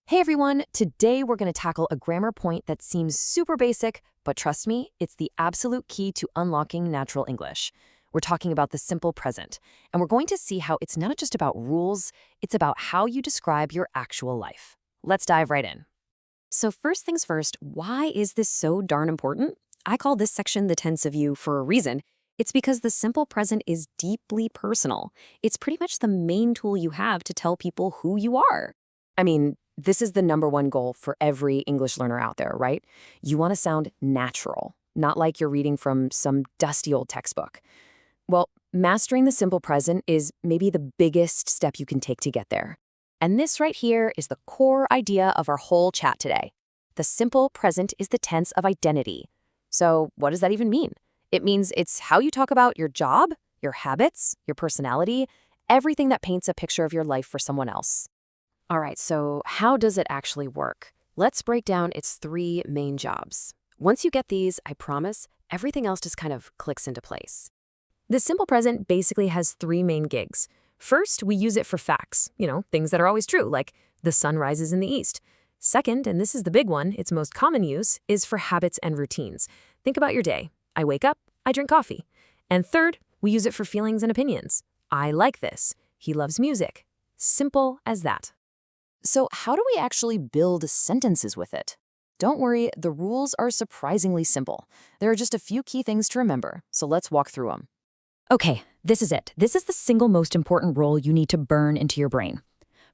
Hey everyone, today we're going to tackle a grammar point that seems super basic, but trust me, it's the absolute key to unlocking natural English. We're talking about the simple present, and we're going to see how it's not just about rules, it's about how you describe your actual life. Let's dive right in. So first things first, why is this so darn important? I call this section the tense of you for a reason. It's because the simple present is deeply personal. It's pretty much the main tool you have to tell people who you are. I mean, this is the number one goal for every English learner out there, right? You want to sound natural, not like you're reading from some dusty old textbook. Well, mastering the simple present is maybe the biggest step you can take to get there. And this right here is the core idea of our whole chat today. The simple present is the tense of identity. So what does that even mean? It means it's how you talk about your job, your habits, your personality, everything that paints a picture of your life for someone else. All right, so how does it actually work? Let's break down its three main jobs. Once you get these, I promise, everything else just kind of clicks into place. The simple present basically has three main gigs. First, we use it for facts, things that are always true, like the sun rises in the east. Second, and this is the big one, its most common use, is for habits and routines. Think about your day. I wake up, I drink coffee. And third, we use it for feelings and opinions. I like this. He loves music. Simple as that. So how do we actually build sentences with it? Don't worry, the rules are surprisingly simple. There are just a few key things to remember, so let's walk through them. Okay, this is it. This is the single most important rule you need to burn into your brain.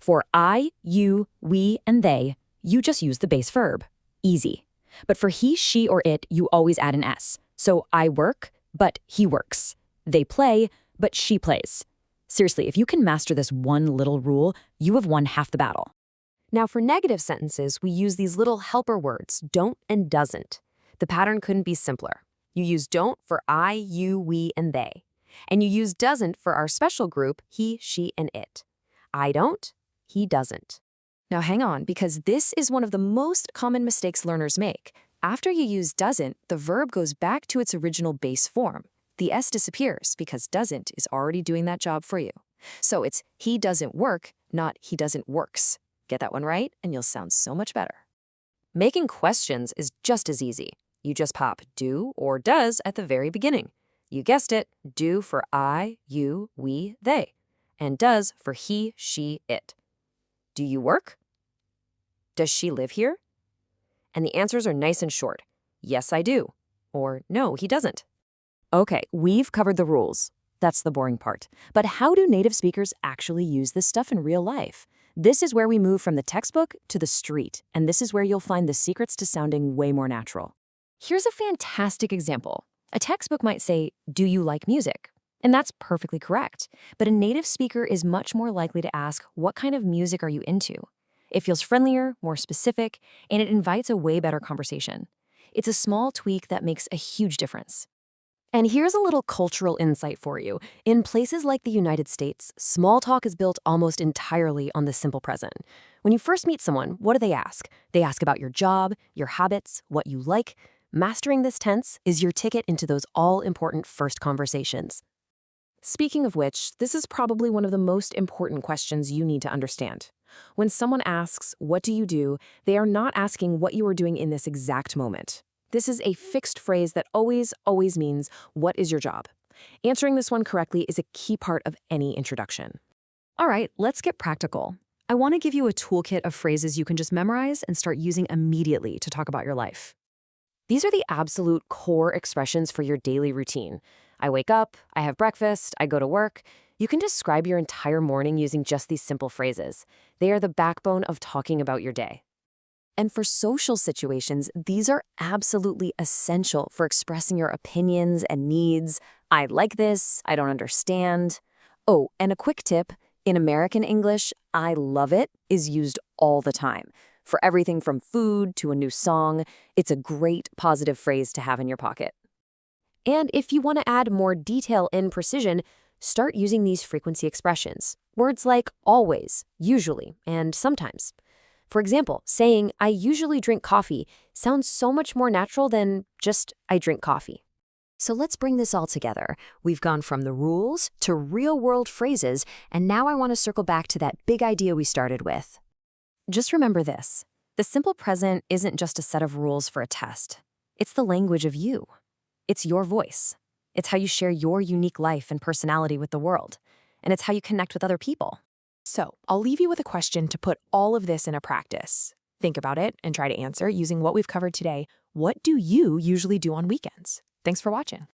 For I, you, we, and they, you just use the base verb. Easy. But for he, she, or it, you always add an S. So I work, but he works. They play, but she plays. Seriously, if you can master this one little rule, you have won half the battle. Now, for negative sentences, we use these little helper words, don't and doesn't. The pattern couldn't be simpler. You use don't for I, you, we, and they. And you use doesn't for our special group, he, she, and it. I don't, he doesn't. Now hang on, because this is one of the most common mistakes learners make. After you use doesn't, the verb goes back to its original base form. The S disappears because doesn't is already doing that job for you. So it's he doesn't work, not he doesn't works. Get that one right, and you'll sound so much better. Making questions is just as easy. You just pop do or does at the very beginning. You guessed it, do for I, you, we, they, and does for he, she, it. Do you work? Does she live here? And the answers are nice and short. Yes, I do. Or no, he doesn't. Okay, we've covered the rules. That's the boring part. But how do native speakers actually use this stuff in real life? This is where we move from the textbook to the street, and this is where you'll find the secrets to sounding way more natural. Here's a fantastic example. A textbook might say, do you like music? And that's perfectly correct. But a native speaker is much more likely to ask, what kind of music are you into? It feels friendlier, more specific, and it invites a way better conversation. It's a small tweak that makes a huge difference. And here's a little cultural insight for you. In places like the United States, small talk is built almost entirely on the simple present. When you first meet someone, what do they ask? They ask about your job, your habits, what you like. Mastering this tense is your ticket into those all-important first conversations. Speaking of which, this is probably one of the most important questions you need to understand. When someone asks, what do you do, they are not asking what you are doing in this exact moment. This is a fixed phrase that always means, what is your job? Answering this one correctly is a key part of any introduction. All right, let's get practical. I want to give you a toolkit of phrases you can just memorize and start using immediately to talk about your life. These are the absolute core expressions for your daily routine. I wake up, I have breakfast, I go to work. You can describe your entire morning using just these simple phrases. They are the backbone of talking about your day. And for social situations, these are absolutely essential for expressing your opinions and needs. I like this, I don't understand. Oh, and a quick tip, in American English, I love it is used all the time. For everything from food to a new song, it's a great positive phrase to have in your pocket. And if you want to add more detail and precision, start using these frequency expressions. Words like always, usually, and sometimes. For example, saying, I usually drink coffee sounds so much more natural than just, I drink coffee. So let's bring this all together. We've gone from the rules to real-world phrases, and now I want to circle back to that big idea we started with. Just remember this. The simple present isn't just a set of rules for a test. It's the language of you. It's your voice. It's how you share your unique life and personality with the world. And it's how you connect with other people. So, I'll leave you with a question to put all of this into practice. Think about it and try to answer using what we've covered today. What do you usually do on weekends? Thanks for watching.